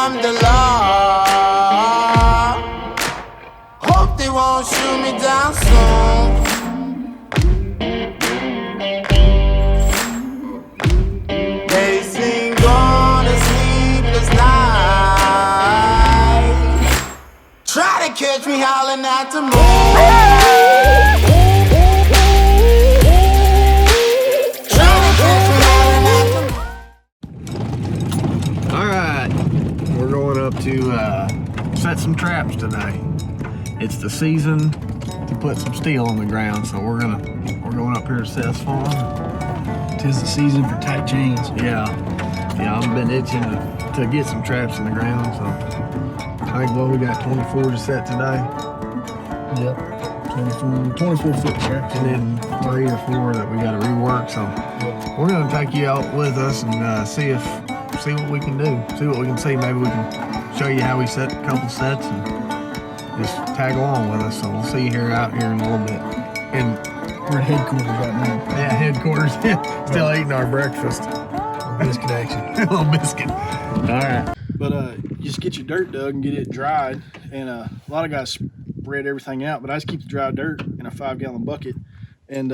I'm the law. Hope they won't shoot me down soon. They sing on a sleepless night. Try to catch me howling at the moon. We're going up to set some traps today. It's the season to put some steel on the ground, so we're going up here to Seth's farm. 'Tis the season for tight chains. Yeah, I've been itching to get some traps in the ground, so I think we got 24 to set today. Yep, 24 foot traps. And then 3 or 4 that we got to rework. So we're gonna take you out with us and see what we can do, see what we can see. Maybe we can show you how we set a couple sets and just tag along with us. So we'll see you out here in a little bit. And we're at headquarters right now. Yeah, headquarters. Still eating our breakfast. Biscuit action. A little biscuit. All right. But you just get your dirt dug and get it dried. And a lot of guys spread everything out, but I just keep the dry dirt in a 5-gallon bucket and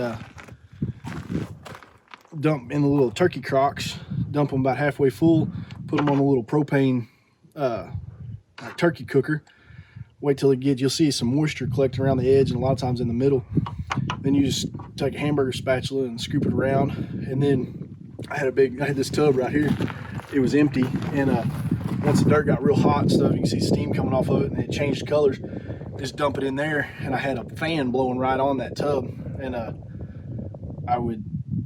dump in the little turkey crocks. Dump them about halfway full. Put them on a little propane like turkey cooker. Wait till you'll see some moisture collecting around the edge and a lot of times in the middle. Then you just take a hamburger spatula and scoop it around. And then I had this tub right here. It was empty, and once the dirt got real hot and stuff, you can see steam coming off of it, and it changed colors. Just dump it in there, and I had a fan blowing right on that tub, and I would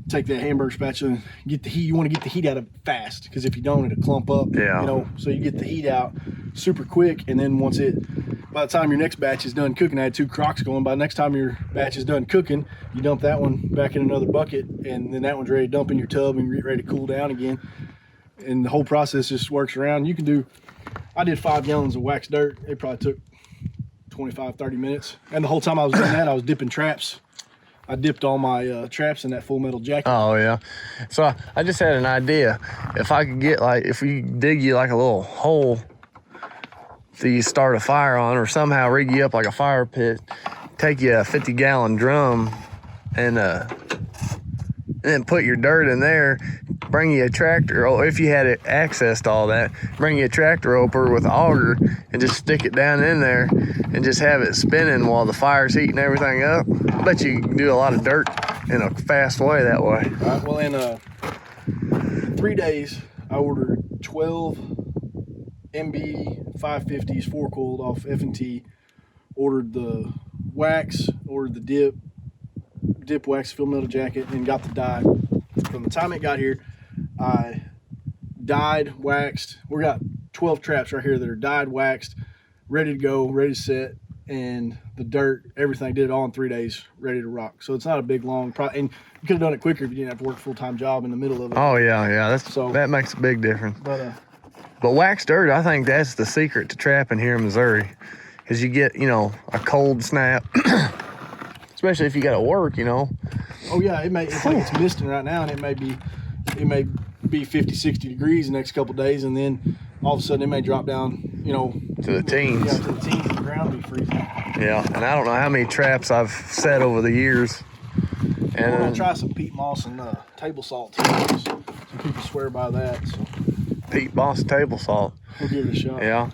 take that hamburger spatula and get the heat. You want to get the heat out of it fast, because if you don't, it'll clump up. Yeah. You know, so you get the heat out super quick, and then by the time your next batch is done cooking, I had 2 crocks going. By the next time your batch is done cooking, you dump that one back in another bucket, and then that one's ready to dump in your tub and get ready to cool down again. And the whole process just works around. I did 5 gallons of waxed dirt. It probably took 25-30 minutes. And the whole time I was doing that, I was dipping traps. I dipped all my traps in that full metal jacket. Oh yeah. So I just had an idea. If I could get if we dig you like a little hole that you start a fire on, or somehow rig you up like a fire pit, take you a 50-gallon drum and then put your dirt in there, bring you a tractor, or if you had access to all that, bring you a tractor opener with an auger and just stick it down in there and just have it spinning while the fire's heating everything up. I bet you can do a lot of dirt in a fast way that way. All right, well, in 3 days, I ordered 12 MB 550s 4-coiled off F&T, ordered the wax, ordered the dip wax fill metal jacket, and got the dye. From the time it got here, I dyed, waxed. We got 12 traps right here that are dyed, waxed, ready to go, ready to set, and the dirt, everything, did it all in 3 days, ready to rock. So it's not a big long and you could have done it quicker if you didn't have to work a full-time job in the middle of it. Oh yeah, that makes a big difference. But waxed dirt, I think that's the secret to trapping here in Missouri, because you get a cold snap. Especially if you got to work, Oh yeah, it's like it's misting right now, and it may be 50, 60 degrees the next couple of days, and then all of a sudden it may drop down, to the teens. Yeah, to the teens, and the ground be freezing. Yeah, and I don't know how many traps I've set over the years. And I'm gonna try some peat moss and table salt too. Some people swear by that. So. Peat moss table salt. We'll give it a shot. Yeah.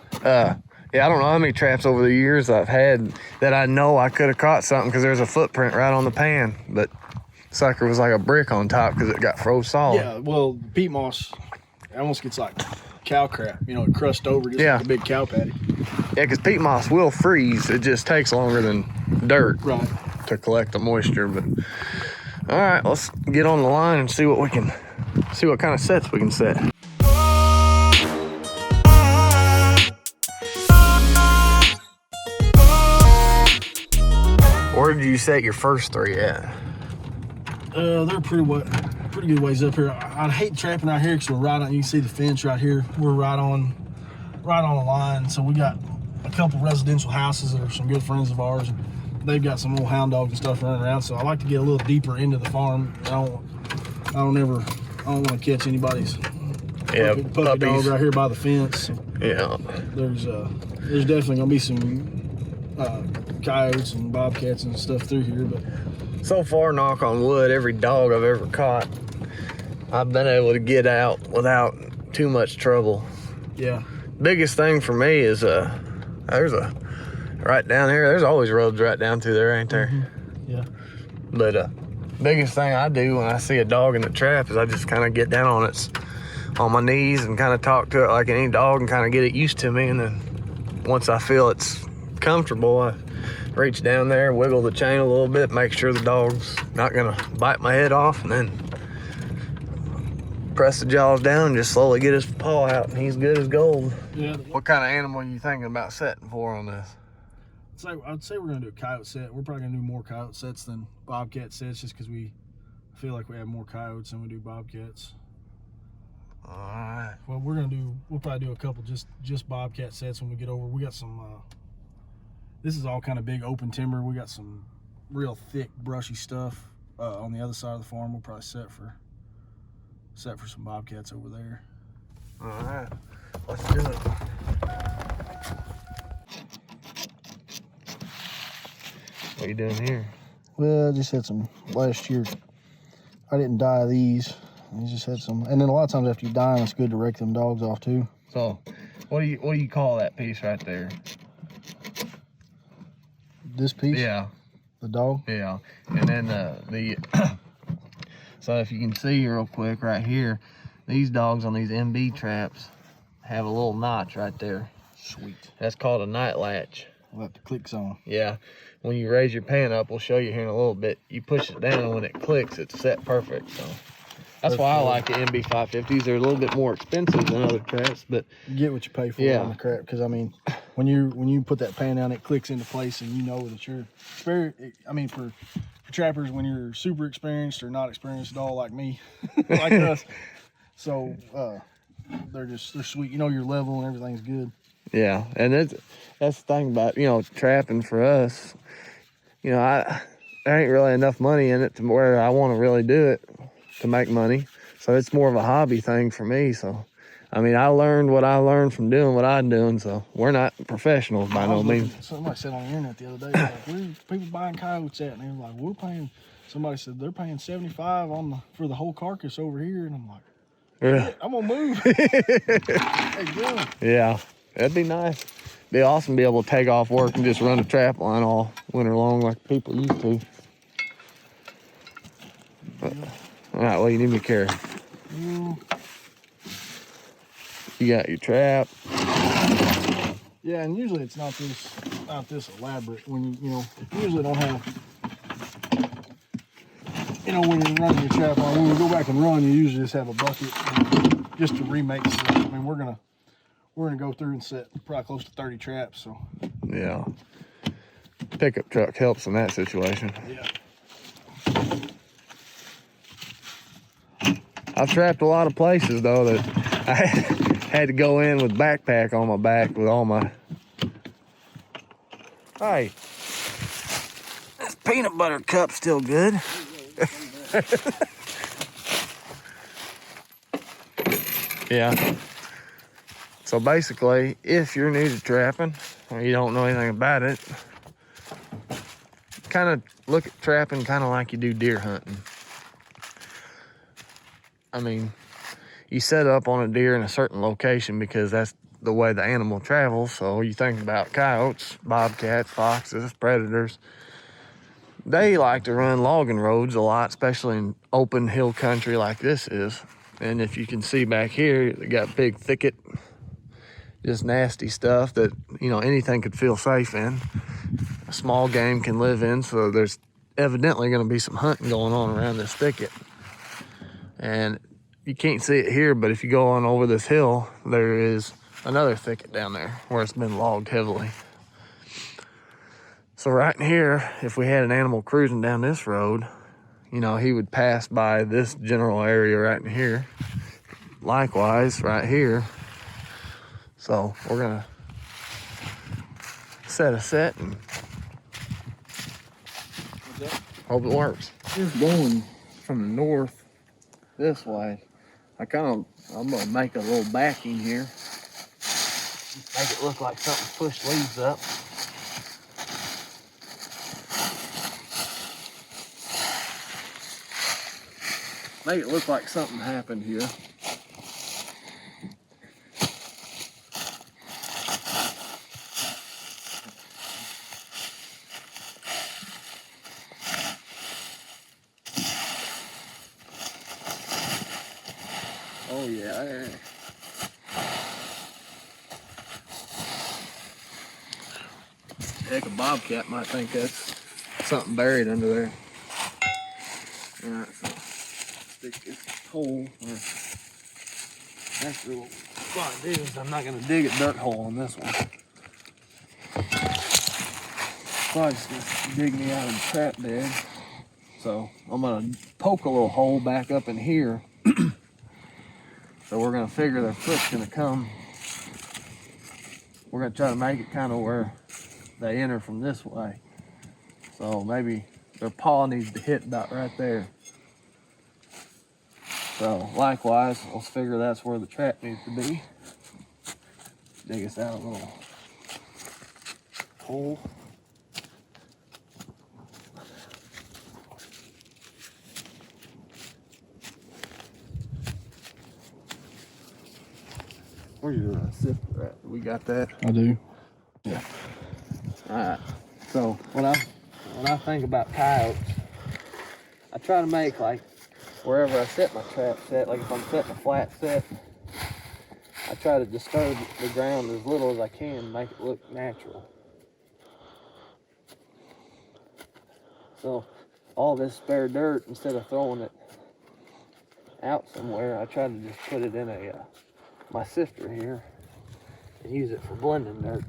Yeah, I don't know how many traps over the years I've had that I know I could have caught something because there's a footprint right on the pan, but sucker was like a brick on top because it got froze solid. Yeah, well, peat moss, it almost gets like cow crap. It crusts over just like a big cow patty. Yeah, because peat moss will freeze. It just takes longer than dirt to collect the moisture. But all right, let's get on the line and see what kind of sets we can set. Where did you set your first 3 at? They're pretty good ways up here. I'd hate trapping out here because we're right on. You can see the fence right here. We're right on the line. So we got a couple residential houses that are some good friends of ours. They've got some little hound dogs and stuff running around. So I like to get a little deeper into the farm. I don't want to catch anybody's Yeah, puppy dog puppies. right here by the fence. Yeah. There's definitely gonna be some coyotes and bobcats and stuff through here, but So far, knock on wood, every dog I've ever caught, I've been able to get out without too much trouble. yeah. Biggest thing for me is there's a right down here. There's always roads right down through there, ain't there? Mm-hmm. Yeah. But biggest thing I do when I see a dog in the trap is I just kind of get down on my knees and kind of talk to it like any dog and kind of get it used to me. And then once I feel it's comfortable, I reach down there, wiggle the chain a little bit, make sure the dog's not gonna bite my head off, and then press the jaws down and just slowly get his paw out, and he's good as gold. Yeah. What kind of animal are you thinking about setting for on this? I'd say we're gonna do a coyote set. We're probably gonna do more coyote sets than bobcat sets, just because we feel like we have more coyotes than we do bobcats. All right. Well, we'll probably do a couple just bobcat sets when we get over. We got some. This is all kind of big open timber. We got some real thick, brushy stuff on the other side of the farm. We'll probably set for some bobcats over there. All right. Let's do it. What are you doing here? Well, I just had some last year. I didn't dye these. I just had some, and then a lot of times after you dye them, it's good to rake them dogs off too. So, what do you call that piece right there? This piece? Yeah. The dog? Yeah. And then so if you can see real quick right here, these dogs on these MB traps have a little notch right there. Sweet. That's called a night latch. We'll have to click some. Yeah. When you raise your pan up, we'll show you here in a little bit. You push it down, and when it clicks, it's set perfect. So that's why I like the MB 550s. They're a little bit more expensive than other traps, but you get what you pay for on the crap. Because I mean, when you put that pan down, it clicks into place, and you know that you're very. I mean, for trappers, when you're super experienced or not experienced at all, like me, like us. So they're sweet. You know your level and everything's good. Yeah, and that's the thing about trapping for us. There ain't really enough money in it to where I want to really do it to make money. So it's more of a hobby thing for me. So, I mean, I learned what I learned from doing what I'm doing. So we're not professionals by no means. Somebody said on the internet the other day, like, where's people buying coyotes at? And they were like, we're paying. Somebody said they're paying $75 for the whole carcass over here, and I'm like, yeah, I'm gonna move. Hey, good. Yeah, that'd be nice. Be awesome to be able to take off work and just run a trap line all winter long like people used to. But, all right, well, you need me to carry. You got your trap. Yeah, and usually it's not this elaborate. When you usually don't have. When you're running your trap line, when you go back and run, you usually just have a bucket just to remake stuff. I mean, we're gonna go through and set probably close to 30 traps. So yeah, pickup truck helps in that situation. Yeah. I've trapped a lot of places though that I had to go in with backpack on my back with all my. Hey, this peanut butter cup's still good. Yeah. So basically, if you're new to trapping or you don't know anything about it, kind of look at trapping kind of like you do deer hunting. I mean, you set up on a deer in a certain location because that's the way the animal travels. So you think about coyotes, bobcats, foxes, predators. They like to run logging roads a lot, especially in open hill country like this is. And if you can see back here, they got big thicket, just nasty stuff that, anything could feel safe in. A small game can live in, so there's evidently going to be some hunting going on around this thicket. And you can't see it here, but if you go on over this hill, there is another thicket down there where it's been logged heavily. So right in here, if we had an animal cruising down this road, he would pass by this general area right in here. Likewise, right here. So we're gonna set a set and hope it works. It's going from the north this way. I'm gonna make a little backing here. Make it look like something pushed leaves up. Make it look like something happened here. Oh yeah. Heck, a bobcat might think that's something buried under there. Alright, so stick this hole. Actually, what I do is I'm not going to dig a dirt hole on this one. So I just gonna dig me out of the trap bed. So I'm going to poke a little hole back up in here. So we're going to figure their foot's going to come. We're going to try to make it kind of where they enter from this way. So maybe their paw needs to hit about right there. So likewise, let's figure that's where the trap needs to be. Dig us out a little hole. Where's your sifter at? We got that? I do. Yeah. Alright. So when I think about coyotes, I try to make like wherever I set my trap set, like if I'm setting a flat set, I try to disturb the ground as little as I can to make it look natural. So all this spare dirt, instead of throwing it out somewhere, I try to just put it in my sifter here and use it for blending dirt.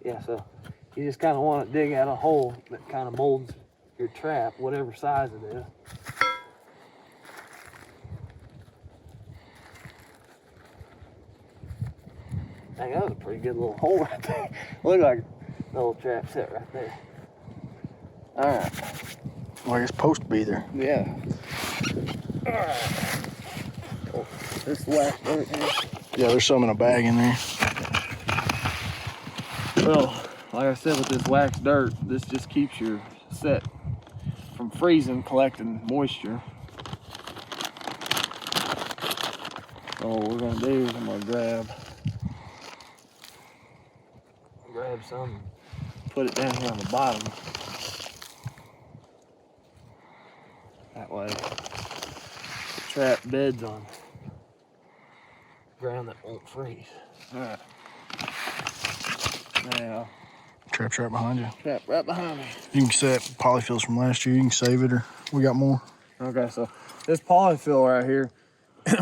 Yeah, so you just kind of want to dig out a hole that kind of molds your trap, whatever size it is. Dang, that was a pretty good little hole right there. Look like a little trap set right there. All right. Like it's supposed to be there. Yeah. All right. Oh, this wax dirt here. Yeah, there's some in a bag in there. Well, like I said, with this wax dirt, this just keeps your set from freezing, collecting moisture. So what we're gonna do is I'm gonna grab some, put it down here on the bottom. That way, the trap bed's on ground that won't freeze. All right. Now, Trap's right behind you. trap right behind me. You can set polyfills from last year. You can save it, or we got more. Okay, so this polyfill right here,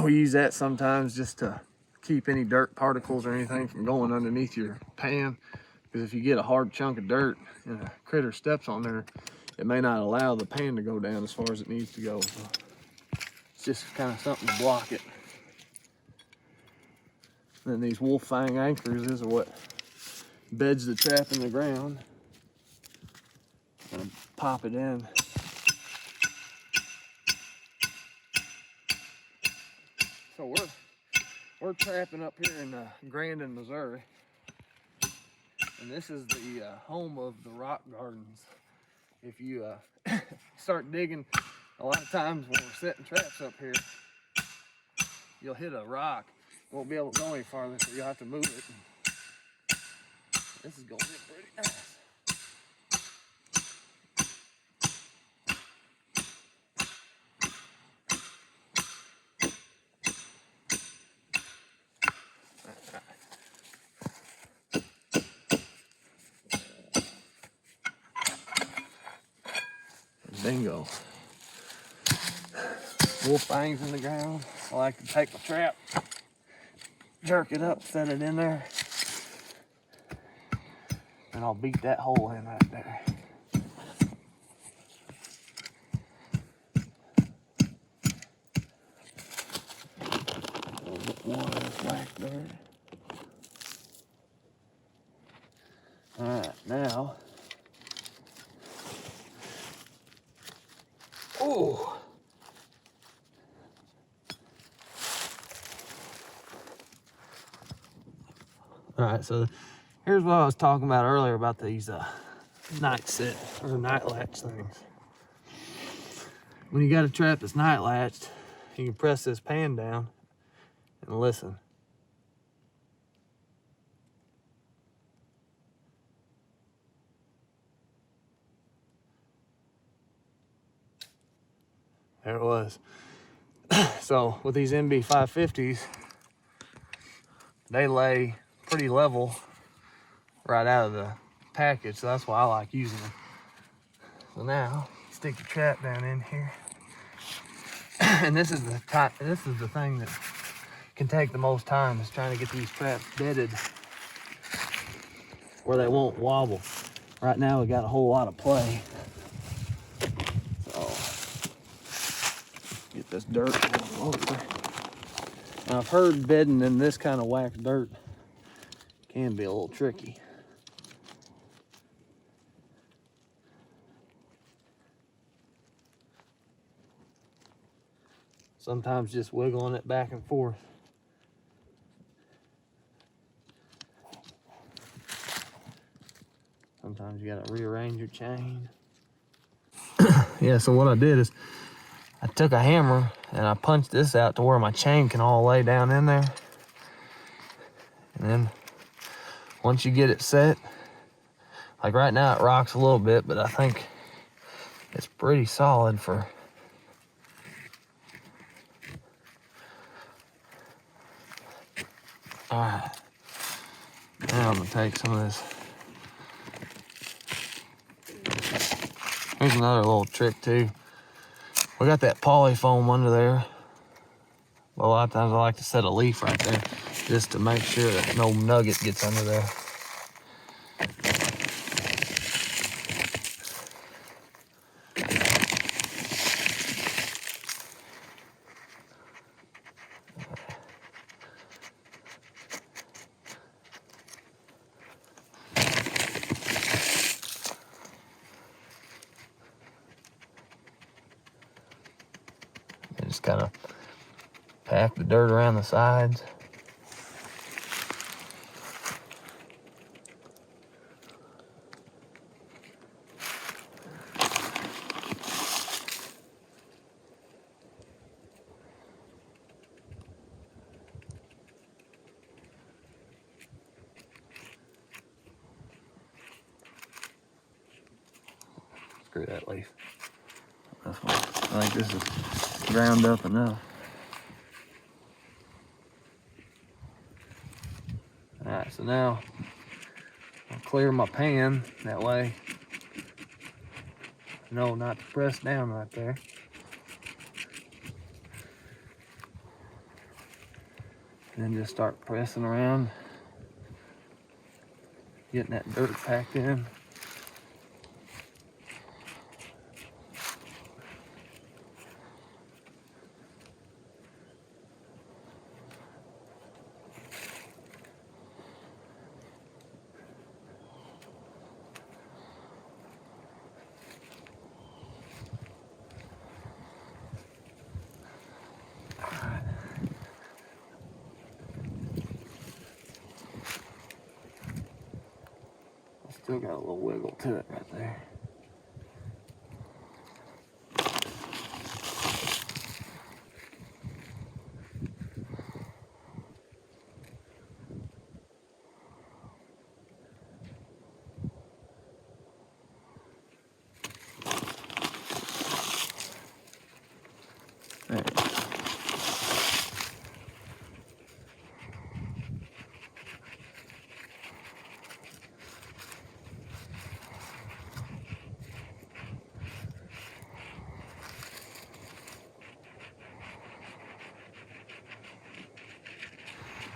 we use that sometimes just to keep any dirt particles or anything from going underneath your pan. Because if you get a hard chunk of dirt and a critter steps on there, it may not allow the pan to go down as far as it needs to go. So it's just kind of something to block it. And then these wolf fang anchors is what beds the trap in the ground. I'm gonna pop it in. So we're trapping up here in Grandin, Missouri. And this is the home of the rock gardens. If you start digging, a lot of times when we're setting traps up here, you'll hit a rock. Won't be able to go any farther, so you'll have to move it. This is going to be pretty nice. Bingo. Wolf fangs in the ground. I like to take my trap, jerk it up, set it in there, and I'll beat that hole in right there. whack dirt. All right, now. Ooh. All right, so here's what I was talking about earlier about these night set or night latch things. When you got a trap that's night latched, you can press this pan down and listen. There it was. So with these MB550s, they lay pretty level right out of the package, so that's why I like using them. So now, stick your trap down in here. And this is the thing that can take the most time, is trying to get these traps bedded where they won't wobble. Right now we got a whole lot of play. So get this dirt all over. Now I've heard bedding in this kind of whack dirt can be a little tricky. Sometimes just wiggling it back and forth. Sometimes you gotta rearrange your chain. Yeah, so what I did is I took a hammer and I punched this out to where my chain can all lay down in there. And then once you get it set, like right now it rocks a little bit, but I think it's pretty solid for all right. Now I'm gonna take some of this. Here's another little trick too. We got that poly foam under there. But a lot of times I like to set a leaf right there just to make sure that no nugget gets under there. And just kind of pack the dirt around the sides. Screw that leaf. That's fine. I think this is ground up enough. All right, so now I'll clear my pan. That way, no, not to press down right there. And then just start pressing around, getting that dirt packed in. Still got a little wiggle to it right there. There.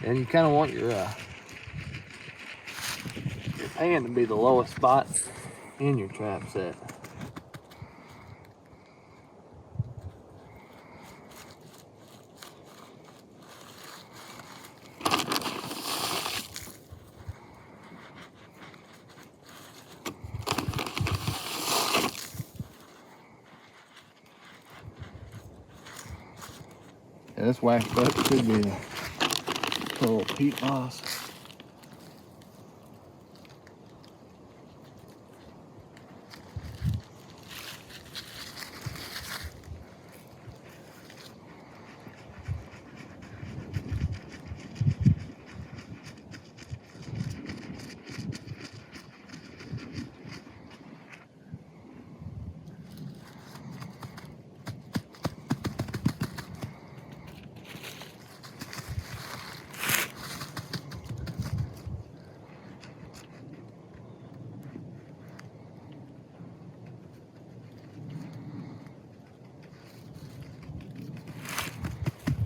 And you kind of want your pan to be the lowest spot in your trap set. Yeah, this waxed up could be a little peat moss.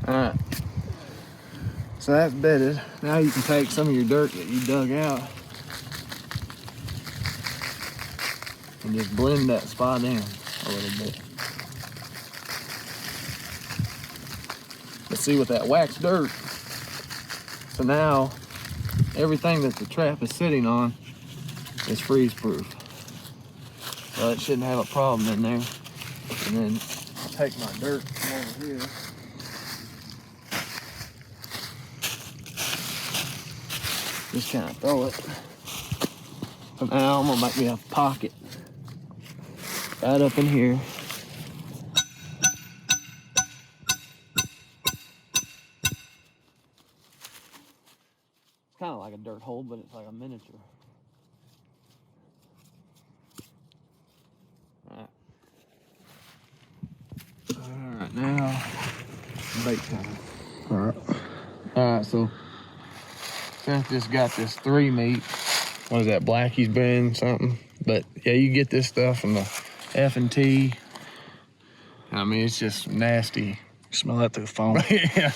Alright, so that's bedded. Now you can take some of your dirt that you dug out and just blend that spot in a little bit. Let's see with that waxed dirt. So now everything that the trap is sitting on is freeze proof. So it shouldn't have a problem in there. And then I'll take my dirt from over here. Just kind of throw it. So now I'm gonna make me a pocket right up in here. It's kind of like a dirt hole, but it's like a miniature. Alright, now bait time. Alright, so Seth just got this 3 meat. What is that, Blackie's brand something? But yeah, you get this stuff from the F&T. I mean, it's just nasty. Smell that through the phone. Yeah.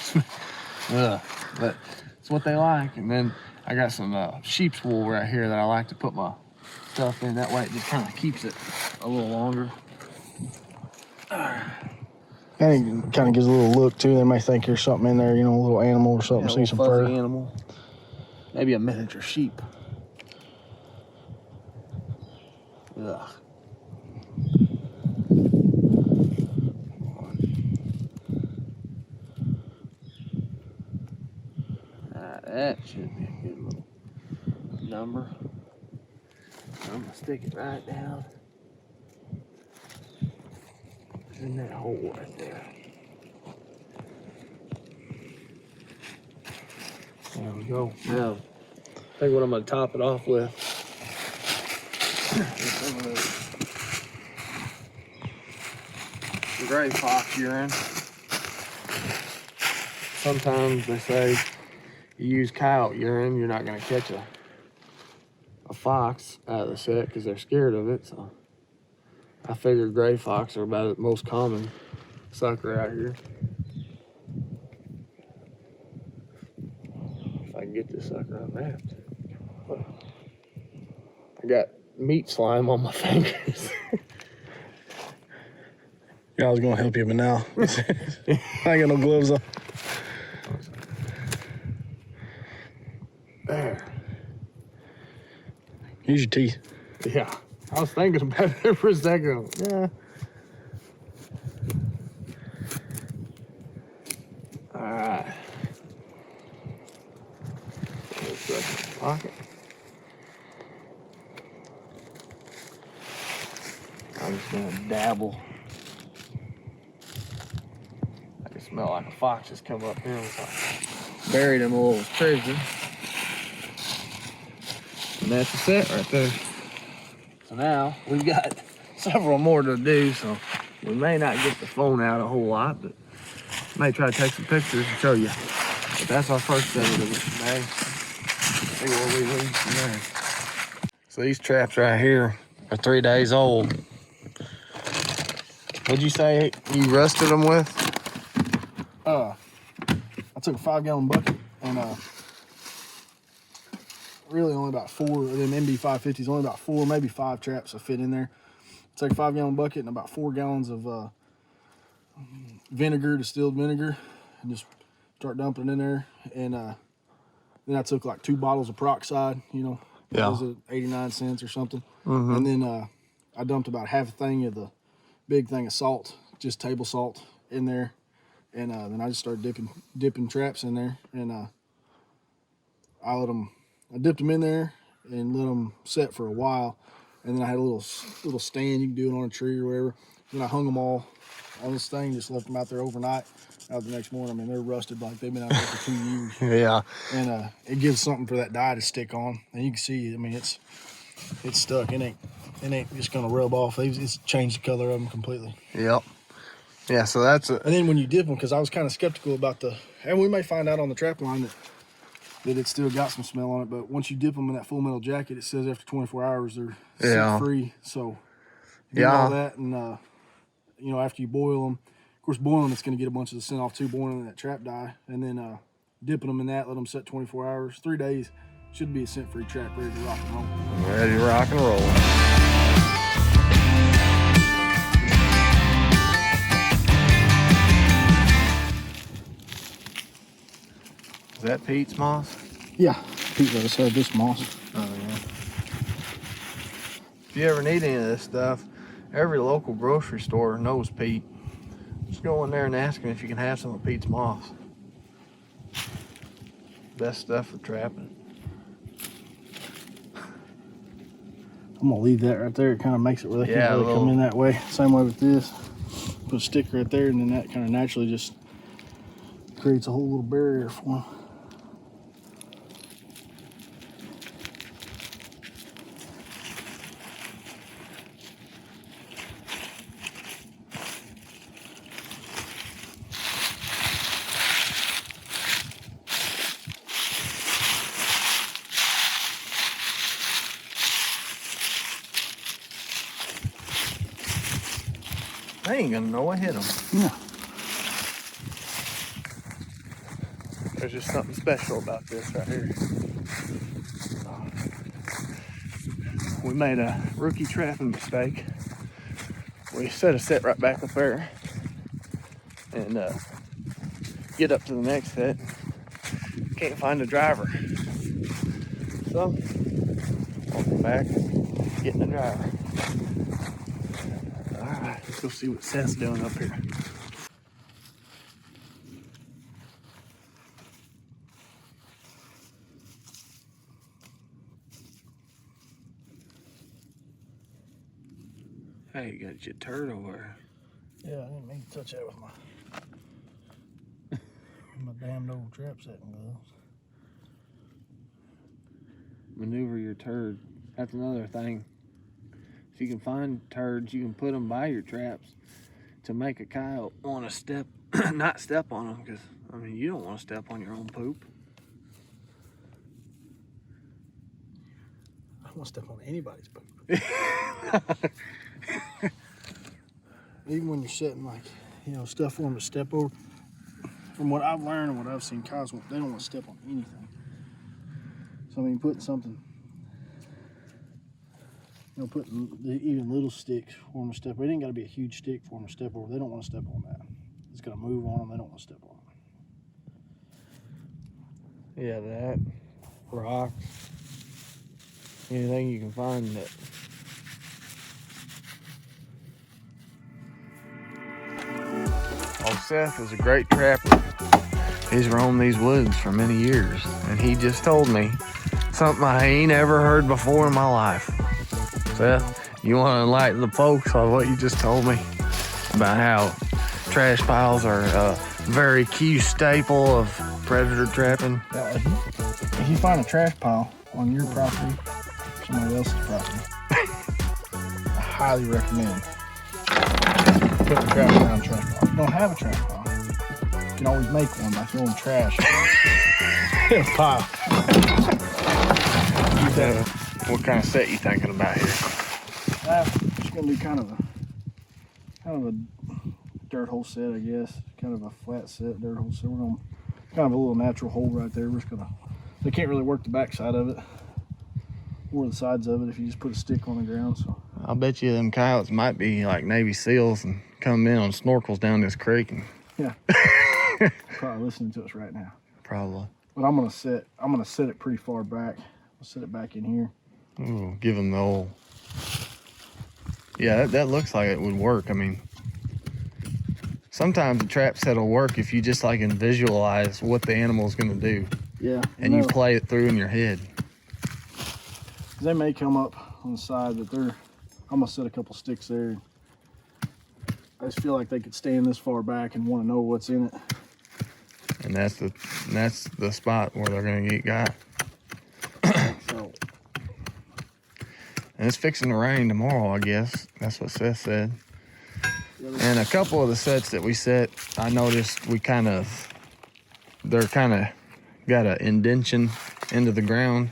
Ugh. But it's what they like. And then I got some sheep's wool right here that I like to put my stuff in. That way it just kind of keeps it a little longer. And it kind of gives a little look too. They may think there's something in there, you know, a little animal or something. Yeah, See some fuzzy fur. animal. Maybe a miniature sheep. Ugh. That should be a good little number. I'm gonna stick it right down in that hole right there. There we go. Now, I think what I'm gonna top it off with is some of the gray fox urine. Sometimes they say you use coyote urine, you're not gonna catch a fox out of the set because they're scared of it. So I figure gray fox are about the most common sucker out here. If I can get this sucker unwrapped. I got meat slime on my fingers. Yeah, I was gonna help you, but now I ain't got no gloves on. There. Use your teeth. Yeah, I was thinking about it for a second. Yeah. All right. Let's put it in the pocket. I'm just gonna dabble. I can smell like a fox just come up here. So I buried him a little treasure. And that's the set right there. So now we've got several more to do, so we may not get the phone out a whole lot, but may try to take some pictures and show you. But that's our first set of it today. See where we lead from there. So these traps right here are 3 days old. What'd you say you rusted them with? I took a 5-gallon bucket and really only about 4 of them MB550s, only about 4, maybe 5 traps will fit in there. Take a 5-gallon bucket and about 4 gallons of vinegar, distilled vinegar, and just start dumping it in there. And then I took like 2 bottles of peroxide, you know, Yeah. was it 89 cents or something? Mm-hmm. And then I dumped about half a thing of the big thing of salt, just table salt in there. And then I just started dipping traps in there, and I dipped them in there and let them set for a while, and then I had a little stand you can do it on a tree or whatever. Then I hung them all on this thing, just left them out there overnight. Out the next morning, I mean, they're rusted like they've been out there for 2 years. Yeah. And it gives something for that dye to stick on, and you can see, I mean, it's stuck. It ain't just gonna rub off. It's changed the color of them completely. Yep. Yeah, so that's it. And then when you dip them, because I was kind of skeptical about and we may find out on the trap line that it's still got some smell on it, but once you dip them in that full metal jacket, it says after 24 hours they're scent free. So you do all that, and you know, after you boil them, of course, boiling it's going to get a bunch of the scent off too. Boiling in that trap dye, and then dipping them in that, let them set 24 hours, 3 days, should be a scent free trap ready to rock and roll. Ready to rock and roll. Is that Pete's moss? Yeah, Pete let us have this moss. Oh, yeah. If you ever need any of this stuff, every local grocery store knows Pete. Just go in there and ask him if you can have some of Pete's moss. Best stuff for trapping. I'm gonna leave that right there. It kind of makes it where they can't really little... come in that way. Same way with this. Put a stick right there, and then that kind of naturally just creates a whole little barrier for them. They ain't gonna know I hit them. Yeah. There's just something special about this right here. We made a rookie trapping mistake. We set a set right back up there and get up to the next set. Can't find a driver. So, walking back, getting a driver. Alright, let's go see what Seth's doing up here. Hey, you got your turd over there. Yeah, I didn't mean to touch that with my damned old trap setting gloves. Maneuver your turd. That's another thing. If you can find turds, you can put them by your traps to make a coyote want to step, not step on them, because, I mean, you don't want to step on your own poop. I don't want to step on anybody's poop. Even when you're setting, like, you know, stuff for them to step over. From what I've learned and what I've seen, cows, they don't want to step on anything. So, I mean, putting something, you know, putting even little sticks for them to step over. It ain't got to be a huge stick for them to step over. They don't want to step on that. It's got to move on them. They don't want to step on it. Yeah, that, rocks, anything you can find that. Oh, Seth is a great trapper. He's roamed these woods for many years, and he just told me something I ain't ever heard before in my life. Seth, you want to enlighten the folks on what you just told me about how trash piles are a very key staple of predator trapping? If you find a trash pile on your property, somebody else's property, I highly recommend putting the trash down a trash pile. If you don't have a trash pile, you can always make one by throwing trash in a pile. What kind of set you thinking about here? Just gonna do kind of a dirt hole set, I guess. Kind of a flat set, dirt hole set. We're gonna kind of a little natural hole right there. We're just gonna. They can't really work the back side of it or the sides of it if you just put a stick on the ground. So I'll bet you them coyotes might be like Navy SEALs and come in on snorkels down this creek. And yeah, probably listening to us right now. Probably. But I'm gonna set it pretty far back. I'll set it back in here. Ooh, give them the old. Yeah, that looks like it would work. I mean, sometimes a trap set will work if you just like can visualize what the animal's gonna do. Yeah. And you play it through in your head. They may come up on the side, but I'm gonna set a couple sticks there. I just feel like they could stand this far back and want to know what's in it. And that's the spot where they're gonna get got. So, and it's fixing to rain tomorrow, I guess. That's what Seth said. And a couple of the sets that we set, I noticed they're kind of got an indention into the ground,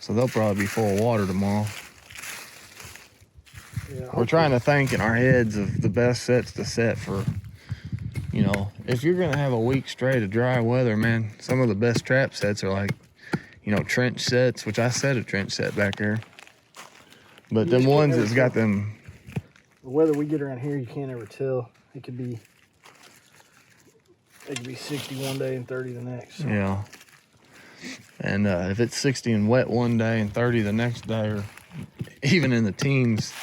so they'll probably be full of water tomorrow. yeah, We're trying to think in our heads of the best sets to set for, you know, if you're gonna have a week straight of dry weather, man, some of the best trap sets are like, you know, trench sets, which I set a trench set back there. But them ones that's got them. The weather we get around here, you can't ever tell. It could be 60 one day and 30 the next. So. Yeah. And if it's 60 and wet one day and 30 the next day, or even in the teens,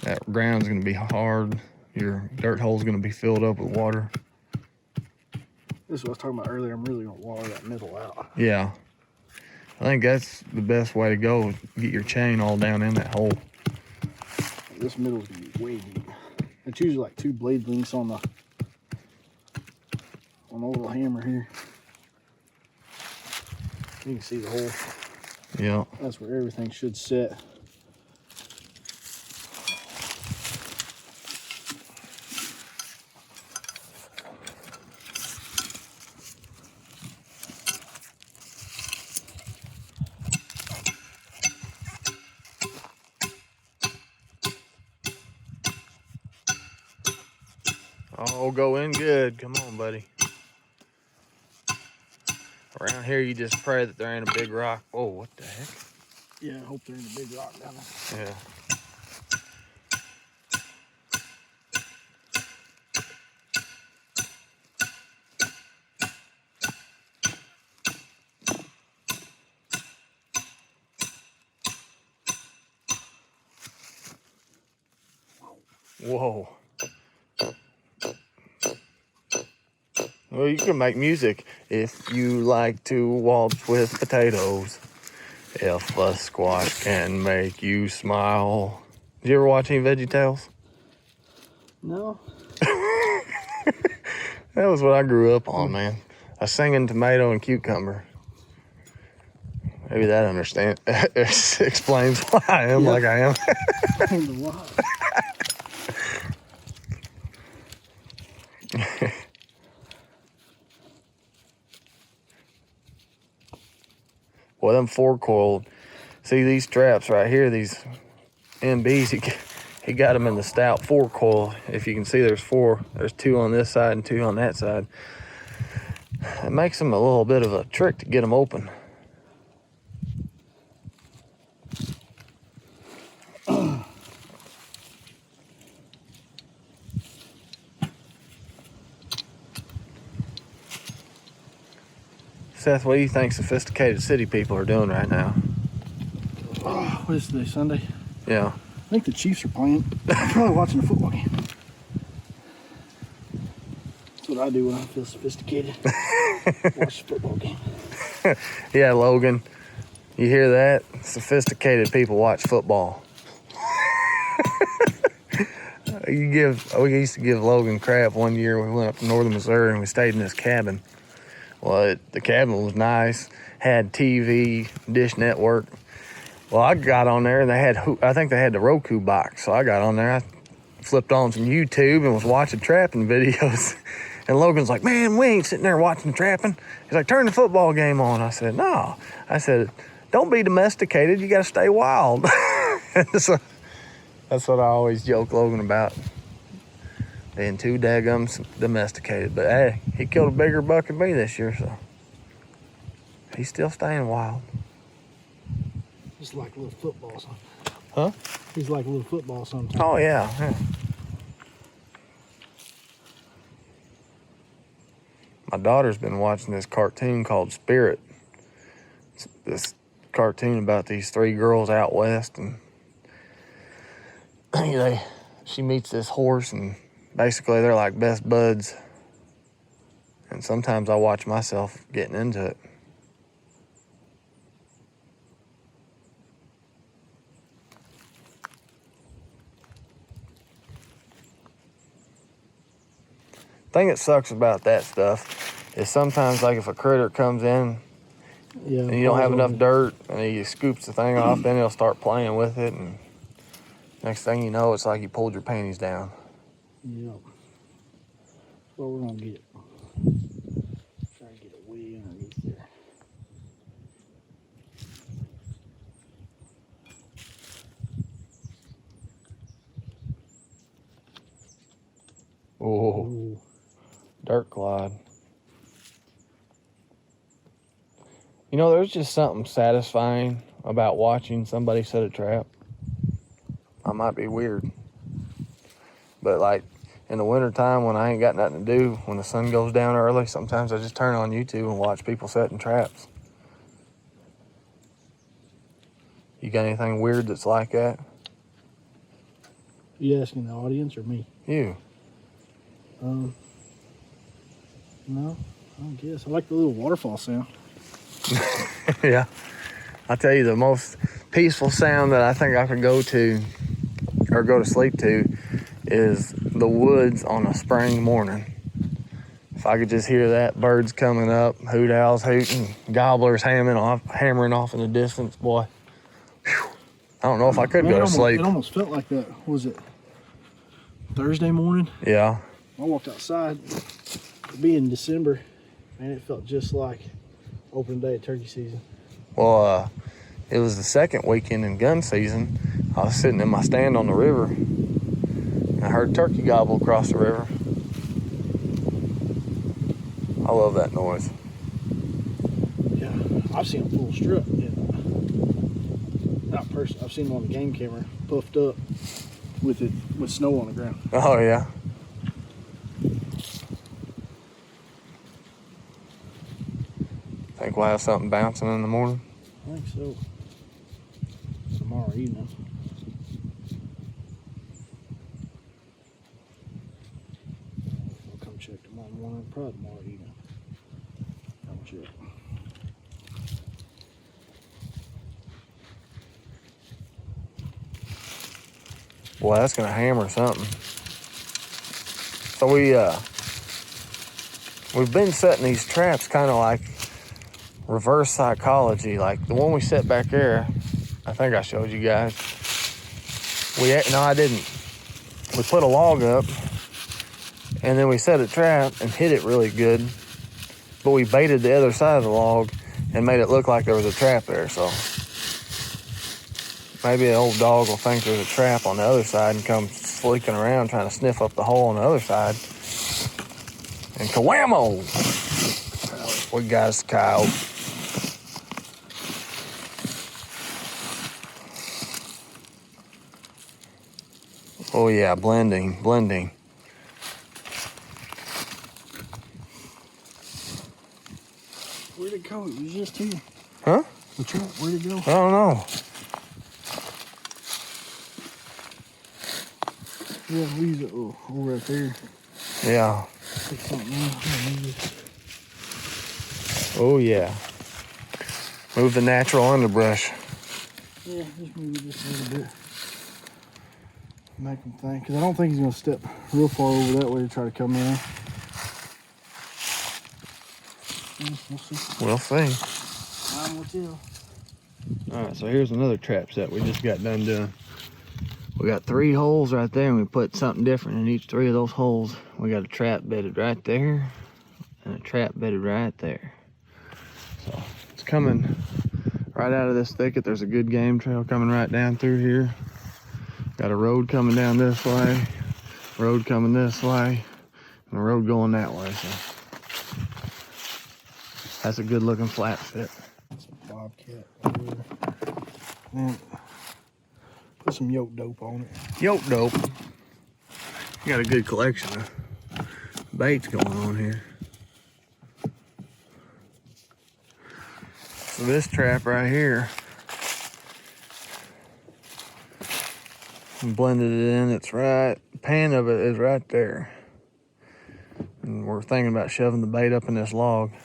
that ground's gonna be hard. Your dirt hole's gonna be filled up with water. This is what I was talking about earlier. I'm really gonna water that middle out. Yeah. I think that's the best way to go. Get your chain all down in that hole. This middle's gonna be way deep. It's usually like 2 blade lengths on the little hammer here. You can see the hole. Yeah. That's where everything should set. Oh, go in good. Come on, buddy. Around here, you just pray that there ain't a big rock. Oh, what the heck? Yeah, I hope there ain't a big rock down there. Yeah. Whoa. Well, you can make music if you like to waltz with potatoes. If a squash can make you smile. Did you ever watch any VeggieTales? No. That was what I grew up on, man. A singing tomato and cucumber. Maybe that explains why I am like I am. Well, them 4-coiled. See these straps right here, these MBs, he got them in the stout 4-coil. If you can see, there's 4. There's 2 on this side and 2 on that side. It makes them a little bit of a trick to get them open. Seth, what do you think sophisticated city people are doing right now? Oh, what is today, Sunday? Yeah. I think the Chiefs are playing. I'm probably watching a football game. That's what I do when I feel sophisticated. Watch the football game. Yeah, Logan. You hear that? Sophisticated people watch football. We used to give Logan crap one year. We went up to northern Missouri and we stayed in this cabin. Well, the cabin was nice, had TV, Dish Network. Well, I got on there and I think they had the Roku box. So I got on there, I flipped on some YouTube and was watching trapping videos. And Logan's like, man, we ain't sitting there watching trapping. He's like, turn the football game on. I said, no. I said, don't be domesticated, you gotta stay wild. So, that's what I always joke Logan about. Being too daggum domesticated. But hey, he killed a bigger buck than me this year, so he's still staying wild. Just like a little football sometimes. Huh? He's like a little football sometimes. Oh, yeah. My daughter's been watching this cartoon called Spirit. It's this cartoon about these 3 girls out west, and she meets this horse, and basically they're like best buds. And sometimes I watch myself getting into it. Thing that sucks about that stuff is sometimes, like, if a critter comes in and you don't have enough dirt and he scoops the thing off, then he'll start playing with it, and next thing you know, it's like you pulled your panties down. Yep. That's what we're gonna get. Try to get it way underneath there. Oh, Ooh. dirt glide. You know, there's just something satisfying about watching somebody set a trap. I might be weird, but like in the wintertime when I ain't got nothing to do, when the sun goes down early, sometimes I just turn on YouTube and watch people setting traps. You got anything weird that's like that? You asking the audience or me? You. No, I don't guess. I like the little waterfall sound. Yeah. I tell you, the most peaceful sound that I think I could go to or go to sleep to is the woods on a spring morning. If I could just hear that, birds coming up, hoot owls hooting, gobblers hammering off in the distance, boy. Whew. I don't know if I could go to sleep. It almost felt like that. What was it Thursday morning? Yeah. I walked outside. It'd be in December, and it felt just like opening day of turkey season. Well, it was the second weekend in gun season. I was sitting in my stand on the river, and I heard turkey gobble across the river. I love that noise. Yeah, I've seen them full strut. Yeah. Not personally. I've seen them on the game camera, puffed up with snow on the ground. Oh, yeah. Think we'll have something bouncing in the morning? I think so. Tomorrow evening. I'll come check tomorrow morning, probably tomorrow evening. Come check. Boy, that's gonna hammer something. So we've been setting these traps kind of like reverse psychology. Like the one we set back there, I think I showed you guys. No, I didn't. We put a log up, and then we set a trap and hit it really good. But we baited the other side of the log and made it look like there was a trap there. So maybe an old dog will think there's a trap on the other side and come sneaking around trying to sniff up the hole on the other side. And kawammo! We got us a coyote. Oh yeah, blending. Where'd it go? It was just here. Huh? The trap, where'd it go? I don't know. Yeah, leave it over right there. Yeah. Pick something else. Oh yeah. Move the natural underbrush. Yeah, just move it just a little bit. Make him think, because I don't think he's going to step real far over that way to try to come in. We'll see. We'll see. I'm with you. All right, so here's another trap set we just got done doing. We got 3 holes right there, and we put something different in each 3 of those holes. We got a trap bedded right there, and a trap bedded right there. So it's coming right out of this thicket. There's a good game trail coming right down through here. Got a road coming down this way, road coming this way, and a road going that way. So that's a good looking flat fit. That's a Bobcat over there. And put some yoke dope on it. Yoke dope. You got a good collection of baits going on here. So this trap right here, blended it in. It's right, the pan of it is right there. And we're thinking about shoving the bait up in this log. You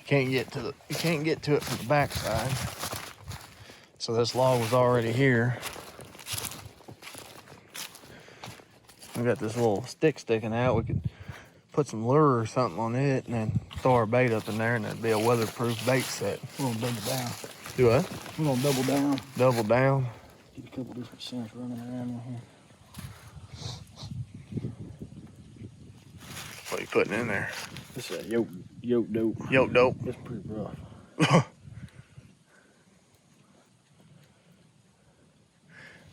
can't get to it from the backside. So this log was already here. We got this little stick sticking out. We could put some lure or something on it and then throw our bait up in there, and that'd be a weatherproof bait set. We're gonna double down. Do what? We're gonna double down. Double down. Get a couple different scents running around in here. What are you putting in there? This is a yoke dope. Yoke dope. It's pretty rough.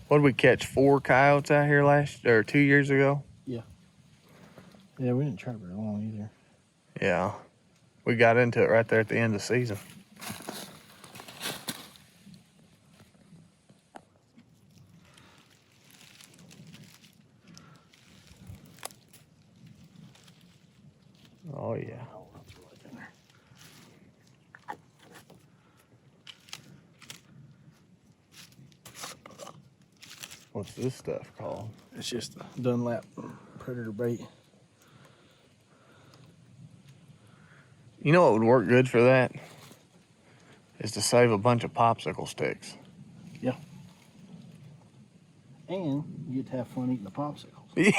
What did we catch? 4 coyotes out here 2 years ago? Yeah, we didn't try very long either. Yeah. We got into it right there at the end of the season. Oh, yeah. What's this stuff called? It's just a Dunlap predator bait. You know what would work good for that? Is to save a bunch of popsicle sticks. And you get to have fun eating the popsicles.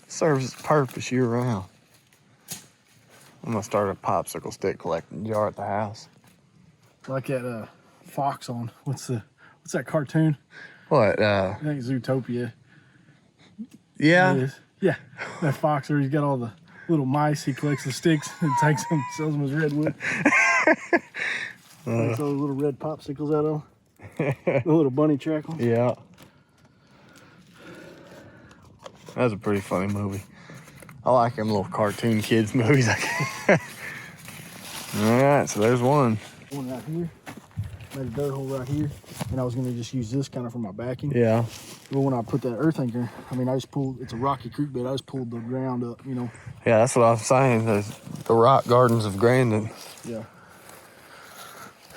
Serves its purpose year round. I'm gonna start a popsicle stick collecting jar at the house. Like that fox on what's that cartoon? What? I think it's Zootopia. Yeah. It is. Yeah. That fox where he's got all the little mice, he collects the sticks and takes them, sells them as redwood. Takes all the little red popsicles out of them. The little bunny trackle. Yeah. That's a pretty funny movie. I like them little cartoon kids movies. All right, so there's one. One right here. Made a dirt hole right here. And I was going to just use this kind of for my backing. Yeah. But when I put that earth anchor, I mean, I just pulled, it's a rocky creek bed. I just pulled the ground up, you know. Yeah, that's what I was saying. The rock gardens of Grandin. Yeah.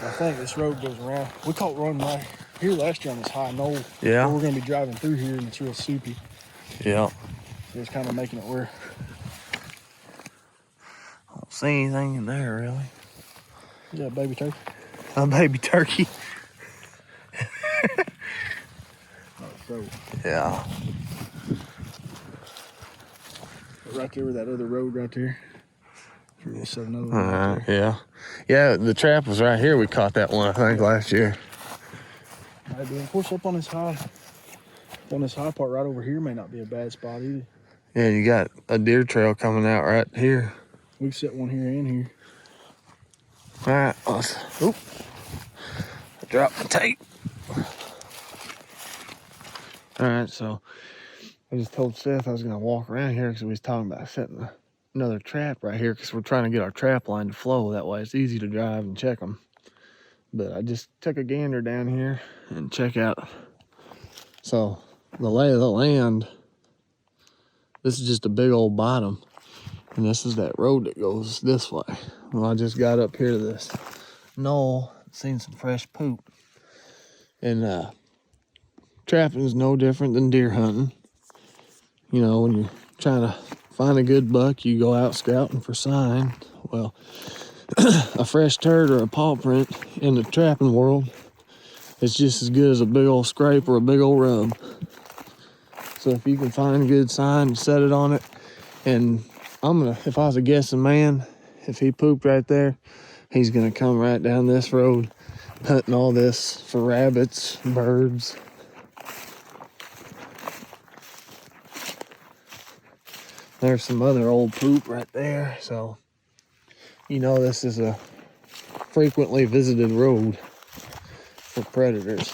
I think this road goes around. We caught one right here last year on this high knoll. Yeah. But we're going to be driving through here and it's real soupy. Yeah. So it's kind of making it where. I don't see anything in there, really. Yeah, baby turkey. A baby turkey. So, Yeah. right there with that other road right there. There's another one right there. Yeah. Yeah, the trap was right here. We caught that one, I think, last year. Maybe, of course, up on this high part right over here may not be a bad spot either. Yeah, you got a deer trail coming out right here. We can set one here and here. All right, oop. I dropped the tape. All right, so I just told Seth I was gonna walk around here because we was talking about setting another trap right here because we're trying to get our trap line to flow. That way it's easy to drive and check them. But I just took a gander down here and check out. So the lay of the land, this is just a big old bottom. And this is that road that goes this way. Well, I just got up here to this knoll, seen some fresh poop. And trapping is no different than deer hunting. You know, when you're trying to find a good buck, you go out scouting for sign. Well, a fresh turd or a paw print in the trapping world is just as good as a big old scrape or a big old rub. So if you can find a good sign and set it on it, and if I was a guessing man, if he pooped right there, he's gonna come right down this road, hunting all this for rabbits, birds. There's some other old poop right there, so you know this is a frequently visited road for predators.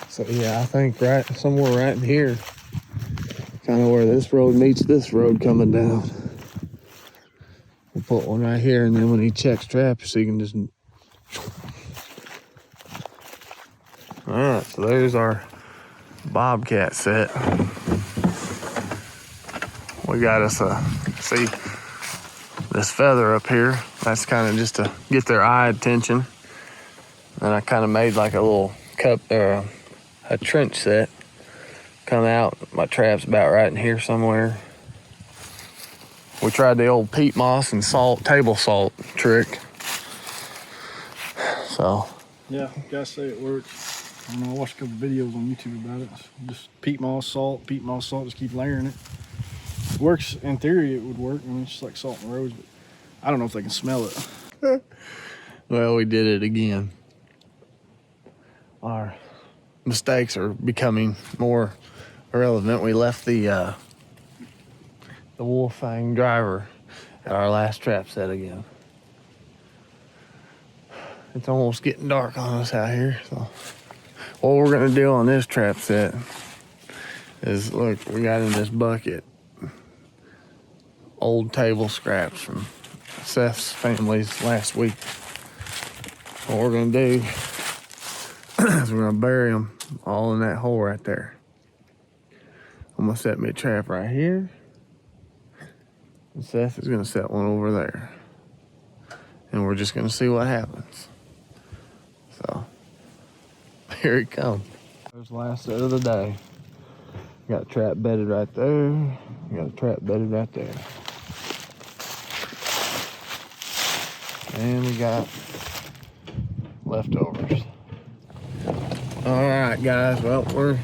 So yeah, I think somewhere right in here, kind of where this road meets this road coming down. We'll put one right here, and then when he checks traps, he can just. All right, so there's our Bobcat set. We got us see this feather up here. That's kind of just to get their eye attention. And I kind of made like a little cup or a trench set. Come out, my trap's about right in here somewhere. We tried the old peat moss and salt, table salt trick. So. Yeah, guys say it worked. I don't know, I watched a couple videos on YouTube about it. Just peat moss, salt, just keep layering it. It works, in theory it would work. I mean, it's just like salt and rose, but I don't know if they can smell it. Well, we did it again. Our mistakes are becoming more irrelevant. We left the wolf fang driver at our last trap set again. It's almost getting dark on us out here, so what we're gonna do on this trap set is, look, we got in this bucket old table scraps from Seth's family's last week. What we're gonna do is we're gonna bury them all in that hole right there. I'm gonna set me a trap right here, and Seth is gonna set one over there, and we're just gonna see what happens. So here it comes. There's the last set of the day. Got a trap bedded right there. Got a trap bedded right there. And we got leftovers. All right, guys. Well, we're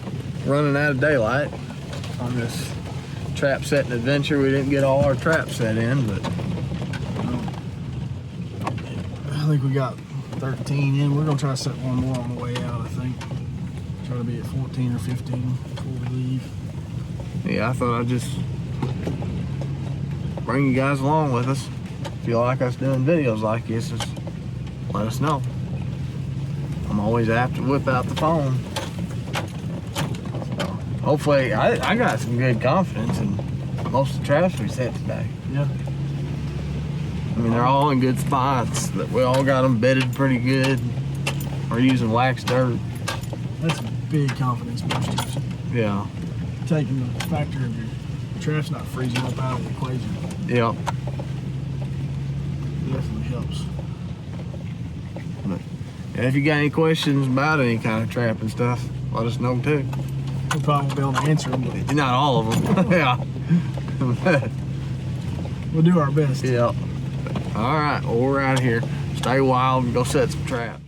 running out of daylight on this trap setting adventure. We didn't get all our traps set in, but I think we got 13 in. We're gonna try to set one more on the way out, I think. Try to be at 14 or 15 before we leave. yeah, I thought I'd just bring you guys along with us. If you like us doing videos like this, just let us know. I'm always apt to whip out the phone. So hopefully, I got some good confidence in most of the traps we set today. Yeah. I mean, they're all in good spots. We all got them bedded pretty good. We're using wax dirt. That's a big confidence booster. Yeah. Taking the factor of your trap's not freezing up out of the equation. Yep. Definitely helps. But if you got any questions about any kind of trap and stuff, let us know too. We'll probably won't be able to answer them, but Not all of them. Yeah. we'll do our best. Yep. All right. Well, we're out of here. Stay wild and go set some traps.